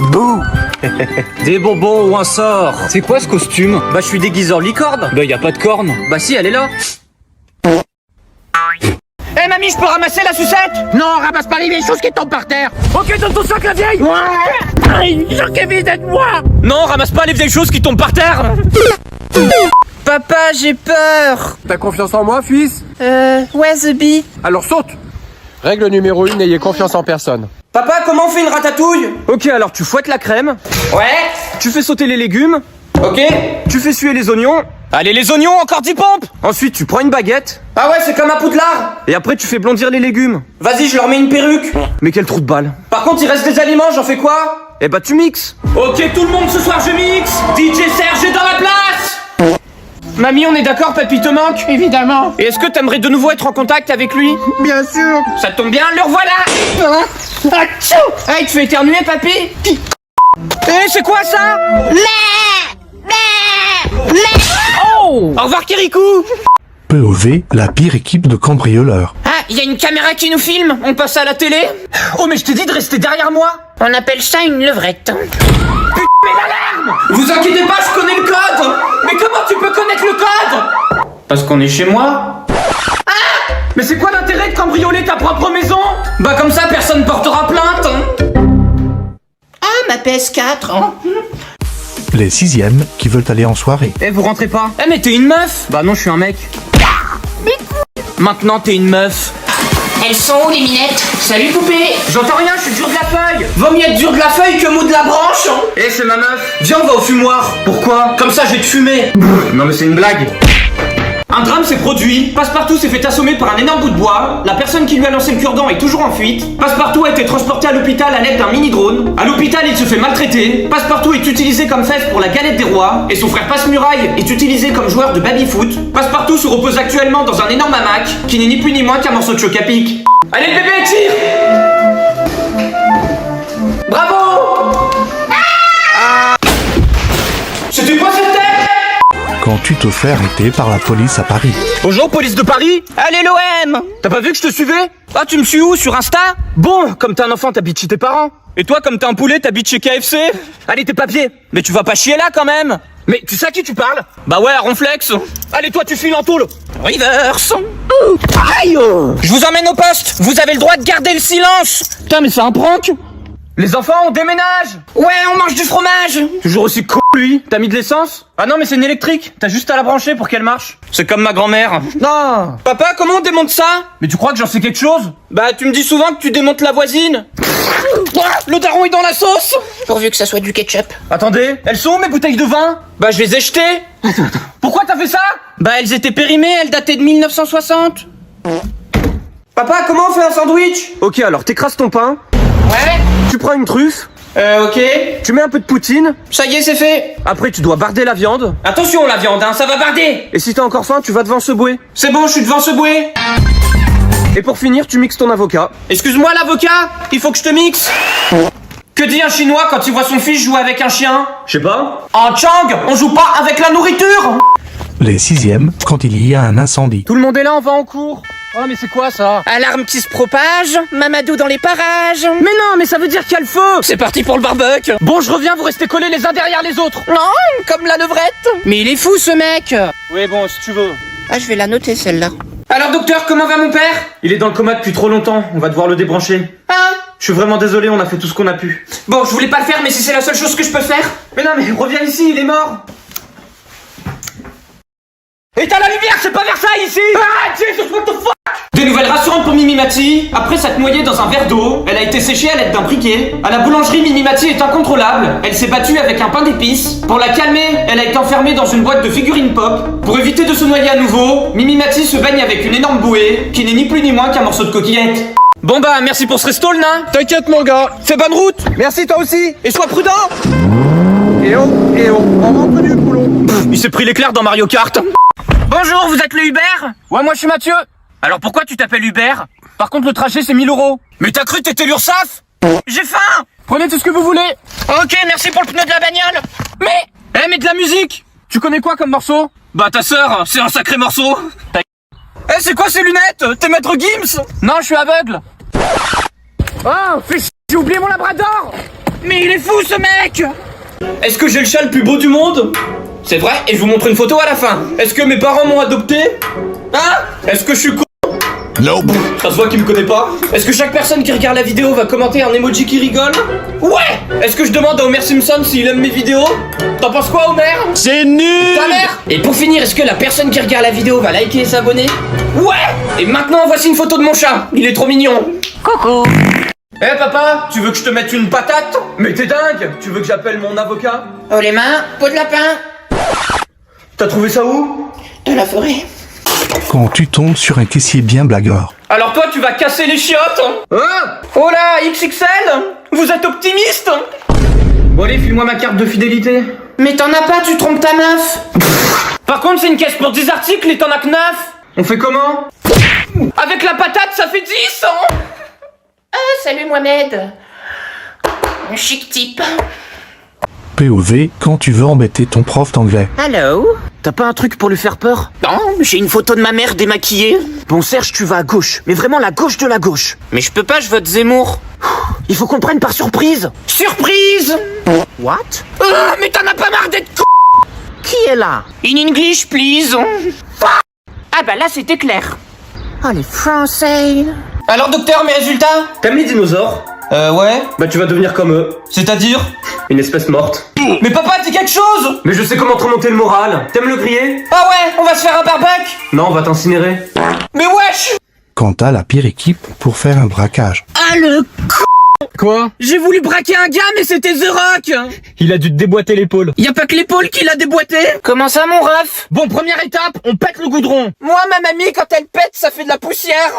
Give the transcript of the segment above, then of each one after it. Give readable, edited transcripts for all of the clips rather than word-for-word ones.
Bouh. Des bonbons ou un sort. C'est quoi ce costume? Bah je suis déguisé en licorne. Bah y a pas de corne. Bah si, elle est là. Eh mamie, je peux ramasser la sucette? Non, ramasse pas les vieilles choses qui tombent par terre. Ok, donne ton sac la vieille. Ouais. Jean-Kevin, aide-moi. Non, ramasse pas les vieilles choses qui tombent par terre. Papa, j'ai peur. T'as confiance en moi, fils? Ouais, The Bee. Alors saute. Règle numéro 1, n'ayez confiance en personne. Papa, comment on fait une ratatouille? Ok, alors tu fouettes la crème. Ouais. Tu fais sauter les légumes. Ok. Tu fais suer les oignons. Allez, les oignons, encore 10 pompes. Ensuite, tu prends une baguette. Ah ouais, c'est comme un Poudlard. Et après, tu fais blondir les légumes. Vas-y, je leur mets une perruque. Mais quel trou de balle. Par contre, il reste des aliments, j'en fais quoi? Eh bah, tu mixes. Ok, tout le monde, ce soir je mixe. DJ Serge est dans la place. Mamie, on est d'accord, papy te manque? Évidemment. Et est-ce que t'aimerais de nouveau être en contact avec lui? Bien sûr. Ça tombe bien, le revoilà. Hey, tu fais éternuer, papy? Eh, c'est quoi ça? Oh! Au revoir, Kirikou. POV, la pire équipe de cambrioleurs. Ah, il y a une caméra qui nous filme. On passe à la télé? Oh, mais je t'ai dit de rester derrière moi. On appelle ça une levrette. Vous inquiétez pas, je connais le code. Mais comment tu peux connaître le code? Parce qu'on est chez moi. Ah! Mais c'est quoi l'intérêt de cambrioler ta propre maison? Bah comme ça, personne portera plainte. Ah, ma PS4. Hein. Les sixièmes qui veulent aller en soirée. Eh, vous rentrez pas? Eh, mais t'es une meuf? Bah non, je suis un mec. Maintenant, t'es une meuf. Elles sont où les minettes? Salut poupée. J'entends rien, je suis dur de la feuille. Vaut mieux être dur de la feuille que mou de la branche. Eh, c'est ma meuf. Viens, on va au fumoir. Pourquoi? Comme ça, je vais te fumer. Non, mais c'est une blague. Un drame s'est produit. Passepartout s'est fait assommer par un énorme bout de bois. La personne qui lui a lancé le cure-dent est toujours en fuite. Passepartout a été transporté à l'hôpital à l'aide d'un mini-drone. À l'hôpital, il se fait maltraiter. Passepartout est utilisé comme fève pour la galette des rois. Et son frère Passe-Muraille est utilisé comme joueur de baby-foot. Passepartout se repose actuellement dans un énorme hamac qui n'est ni plus ni moins qu'un morceau de choc à pic. Allez, le bébé, tire! Bravo! C'était quoi cette tête? Quand tu te fais arrêter par la police à Paris. Bonjour, police de Paris. Allez, l'OM! T'as pas vu que je te suivais? Ah, tu me suis où? Sur Insta? Bon, comme t'es un enfant, t'habites chez tes parents. Et toi, comme t'es un poulet, t'habites chez KFC. Allez, tes papiers. Mais tu vas pas chier là quand même. Mais tu sais à qui tu parles? Bah ouais, à Ronflex. Allez, toi, tu files en tôle. Reverse. Aïe! Je vous emmène au poste. Vous avez le droit de garder le silence. Putain, mais c'est un prank. Les enfants, on déménage. Ouais, on mange du fromage! Toujours aussi con, lui. T'as mis de l'essence? Ah non, mais c'est une électrique. T'as juste à la brancher pour qu'elle marche. C'est comme ma grand-mère. Non. Papa, comment on démonte ça? Mais tu crois que j'en sais quelque chose? Bah, tu me dis souvent que tu démontes la voisine. Le daron est dans la sauce! Pourvu que ça soit du ketchup. Attendez, elles sont où mes bouteilles de vin? Bah, je les ai jetées. Pourquoi t'as fait ça? Bah, elles étaient périmées, elles dataient de 1960. Papa, comment on fait un sandwich? Ok, alors t'écrases ton pain, Ouais. tu prends une truffe, Ok. tu mets un peu de poutine, Ça y est, c'est fait. après tu dois barder la viande, Attention, la viande, hein, ça va barder. et si t'as encore faim, tu vas devant ce bouet. C'est bon, je suis devant ce bouet. Et pour finir, tu mixes ton avocat. Excuse-moi, l'avocat, il faut que je te mixe. Que dit un chinois quand il voit son fils jouer avec un chien? Je sais pas. En Chang, on joue pas avec la nourriture. Les sixièmes quand il y a un incendie. Tout le monde est là, on va en cours. Oh mais c'est quoi ça? Alarme qui se propage. Mamadou dans les parages. Mais non, mais ça veut dire qu'il y a le feu. C'est parti pour le barbecue. Bon, je reviens, vous restez collés les uns derrière les autres. Non, comme la levrette. Mais il est fou, ce mec. Oui, bon, si tu veux. Ah, je vais la noter celle-là. Alors, docteur, comment va mon père? Il est dans le coma depuis trop longtemps, on va devoir le débrancher. Hein? Je suis vraiment désolé, on a fait tout ce qu'on a pu. Bon, je voulais pas le faire, mais si c'est la seule chose que je peux faire. Mais non, mais reviens ici, il est mort. Éteins la lumière, c'est pas Versailles ici. Ah, Jesus, what the fuck? Des nouvelles rassurantes pour Mimi Mati. Après s'être noyée dans un verre d'eau, elle a été séchée à l'aide d'un briquet. À la boulangerie, Mimi Mati est incontrôlable. Elle s'est battue avec un pain d'épices. Pour la calmer, elle a été enfermée dans une boîte de figurines pop. Pour éviter de se noyer à nouveau, Mimi Mati se baigne avec une énorme bouée, qui n'est ni plus ni moins qu'un morceau de coquillette. Bon bah, merci pour ce resto, le nain. T'inquiète, mon gars. Fais bonne route. Merci, toi aussi. Et sois prudent. Et oh, on rentre du boulot. Il s'est pris l'éclair dans Mario Kart. Bonjour, vous êtes le Uber? Ouais, moi je suis Mathieu. Alors pourquoi tu t'appelles Hubert? Par contre, le trajet c'est 1000 €. Mais t'as cru que t'étais l'URSSAF? J'ai faim. Prenez tout ce que vous voulez. Ok, merci pour le pneu de la bagnole. Mais... Mais de la musique. Tu connais quoi comme morceau? Bah ta sœur, c'est un sacré morceau. C'est quoi ces lunettes? T'es maître Gims? Non, je suis aveugle. Oh, fais chier, j'ai oublié mon labrador. Mais il est fou ce mec! Est-ce que j'ai le chat le plus beau du monde? C'est vrai, et je vous montre une photo à la fin. Est-ce que mes parents m'ont adopté? Hein? Est-ce que je suis con? Nope. Ça se voit qu'il me connaît pas. Est-ce que chaque personne qui regarde la vidéo va commenter un emoji qui rigole? Ouais! Est-ce que je demande à Homer Simpson s'il aime mes vidéos? T'en penses quoi, Homer? C'est nul. Ta mère! Et pour finir, est-ce que la personne qui regarde la vidéo va liker et s'abonner? Ouais! Et maintenant, voici une photo de mon chat. Il est trop mignon. Coucou. Eh papa, tu veux que je te mette une patate? Mais t'es dingue! Tu veux que j'appelle mon avocat? Oh les mains, peau de lapin. T'as trouvé ça où? De la forêt. Quand tu tombes sur un caissier bien blagueur. Alors toi, tu vas casser les chiottes? Hein? Oh là, XXL? Vous êtes optimiste? Bon allez, file-moi ma carte de fidélité. Mais t'en as pas, tu trompes ta meuf. Par contre, c'est une caisse pour 10 articles et t'en as que 9. On fait comment? Avec la patate, ça fait 10, hein? Ah, salut Mohamed. Un chic type. POV, quand tu veux embêter ton prof d'anglais. Hello. T'as pas un truc pour lui faire peur? Non, j'ai une photo de ma mère démaquillée. Bon Serge, tu vas à gauche, mais vraiment la gauche de la gauche. Mais je peux pas, je vote Zemmour. Il faut qu'on le prenne par surprise. Surprise. What? Ah, mais t'en as pas marre d'être con. Qui est là? In English, please. Ah bah là, c'était clair. Ah, les Français. Alors docteur, mes résultats? T'aimes les dinosaures? Ouais. Bah tu vas devenir comme eux. C'est-à-dire? Une espèce morte. Mais papa, dis quelque chose! Mais je sais comment te remonter le moral. T'aimes le griller? Ah ouais, on va se faire un barbecue? Non, on va t'incinérer. Mais wesh! Quand t'as la pire équipe pour faire un braquage. Ah le Quoi? J'ai voulu braquer un gars mais c'était The Rock! Il a dû te déboîter l'épaule. Y a pas que l'épaule qui l'a déboîté! Comment ça, mon ref? Bon, première étape, on pète le goudron! Moi, ma mamie, quand elle pète, ça fait de la poussière.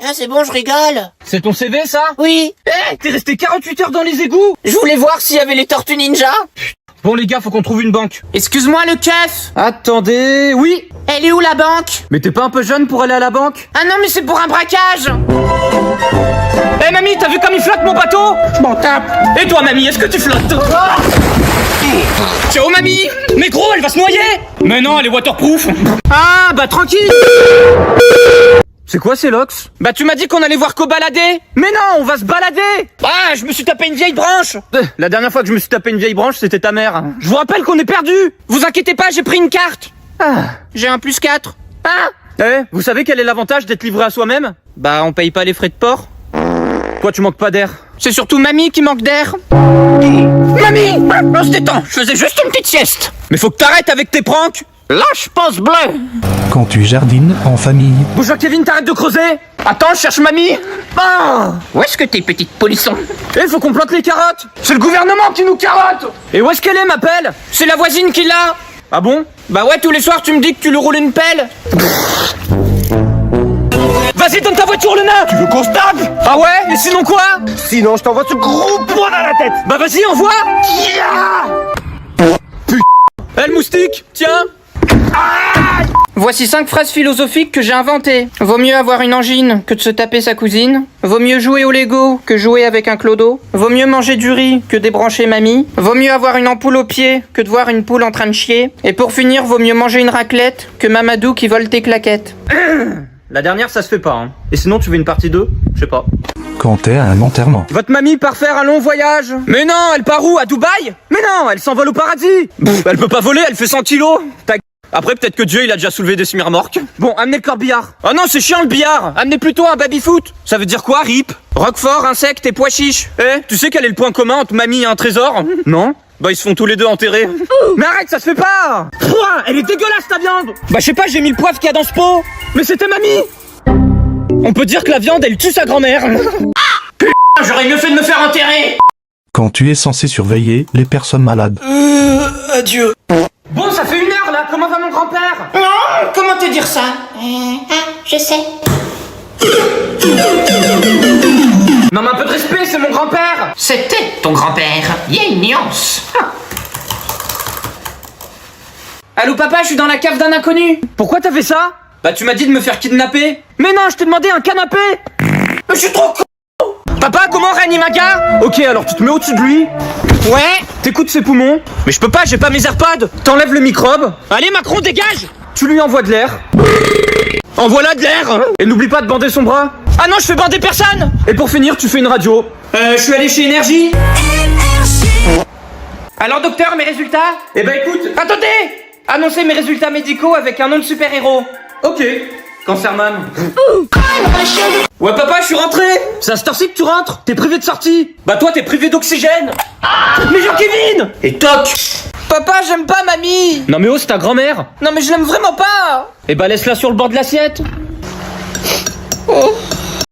Ah, c'est bon, je rigole. C'est ton CV ça? Oui. Eh, t'es resté 48 heures dans les égouts! Je voulais voir s'il y avait les tortues ninja. Bon les gars, faut qu'on trouve une banque. Excuse-moi, le keuf. Attendez, oui. Elle est où, la banque? Mais t'es pas un peu jeune pour aller à la banque? Ah non, mais c'est pour un braquage. Eh mamie, t'as vu comme il flotte mon bateau? Je m'en tape! Et toi mamie, est-ce que tu flottes? Ciao mamie! Mais gros, elle va se noyer! Mais non, elle est waterproof. Ah, bah tranquille! C'est quoi ces locks? Bah tu m'as dit qu'on allait voir qu'au balader! Mais non, on va se balader! Ah, je me suis tapé une vieille branche! La dernière fois que je me suis tapé une vieille branche, c'était ta mère. Je vous rappelle qu'on est perdu! Vous inquiétez pas, j'ai pris une carte! Ah. J'ai un +4. Ah! Eh, vous savez quel est l'avantage d'être livré à soi-même? Bah on paye pas les frais de port. Quoi, tu manques pas d'air? C'est surtout mamie qui manque d'air. Mamie! On se détend, je faisais juste une petite sieste! Mais faut que t'arrêtes avec tes pranks! Lâche pense bleu! Quand tu jardines en famille. Bouge-toi Kevin, t'arrêtes de creuser! Attends, je cherche mamie! Ah! Où est-ce que t'es, petite polisson? Eh, faut qu'on plante les carottes! C'est le gouvernement qui nous carotte! Et où est-ce qu'elle est, ma pelle? C'est la voisine qui l'a! Ah bon? Bah ouais, tous les soirs tu me dis que tu lui roules une pelle! Vas-y, donne ta voiture, le nain! Tu veux qu'on se tape? Ah ouais? Et sinon quoi? Sinon, je t'envoie ce gros poing dans la tête. Bah vas-y, envoie! Putain! Eh, le moustique, tiens! Voici 5 phrases philosophiques que j'ai inventées. Vaut mieux avoir une angine que de se taper sa cousine. Vaut mieux jouer au Lego que jouer avec un clodo. Vaut mieux manger du riz que débrancher mamie. Vaut mieux avoir une ampoule au pied que de voir une poule en train de chier. Et pour finir, vaut mieux manger une raclette que Mamadou qui vole tes claquettes. La dernière, ça se fait pas, hein. Et sinon, tu veux une partie 2? Je sais pas. Quand t'es à un enterrement. Votre mamie part faire un long voyage. Mais non, elle part où? À Dubaï? Mais non, elle s'envole au paradis. Elle peut pas voler, elle fait 100 kilos. Après, peut-être que Dieu, il a déjà soulevé des semi-remorques. Bon, amenez le corbillard. Oh non, c'est chiant le billard. Amenez plutôt un baby-foot. Ça veut dire quoi, rip? Roquefort, insectes et pois chiches. Eh, tu sais quel est le point commun entre mamie et un trésor? Non? Bah, ils se font tous les deux enterrer. Mais arrête, ça se fait pas. Pouah, elle est dégueulasse ta viande. Bah, je sais pas, j'ai mis le poivre qu'il y a dans ce pot. Mais c'était mamie. On peut dire que la viande, elle tue sa grand-mère. Putain, j'aurais mieux fait de me faire enterrer. Quand tu es censé surveiller les personnes malades. Adieu. Bon, ça fait 1 heure là, comment va mon grand-père? Non, comment te dire ça? Je sais. Non mais un peu de respect, c'est mon grand-père. C'était ton grand-père. Il y a une nuance. Allô papa, je suis dans la cave d'un inconnu! Pourquoi t'as fait ça? Bah tu m'as dit de me faire kidnapper. Mais non, je t'ai demandé un canapé. Mais je suis trop con! Papa, comment réanime un gars? Ok, alors tu te mets au-dessus de lui. Ouais! T'écoutes ses poumons. Mais je peux pas, j'ai pas mes AirPods. T'enlèves le microbe. Allez Macron, dégage! Tu lui envoies de l'air. Envoie-la de l'air! Et n'oublie pas de bander son bras. Ah non, je fais bander personne. Et pour finir, tu fais une radio. Je suis allé chez Énergie. Alors docteur, mes résultats? Eh ben écoute, Attendez! Annoncez mes résultats médicaux avec un nom de super-héros. ok. Cancerman. Ouais papa, je suis rentré. C'est à cette heure-ci que tu rentres? T'es privé de sortie. Bah toi, t'es privé d'oxygène. Mais Jean-Kevin. Et toc. Papa, j'aime pas mamie! Non mais oh, c'est ta grand-mère. Non mais je l'aime vraiment pas! Eh bah laisse-la sur le bord de l'assiette. Oh.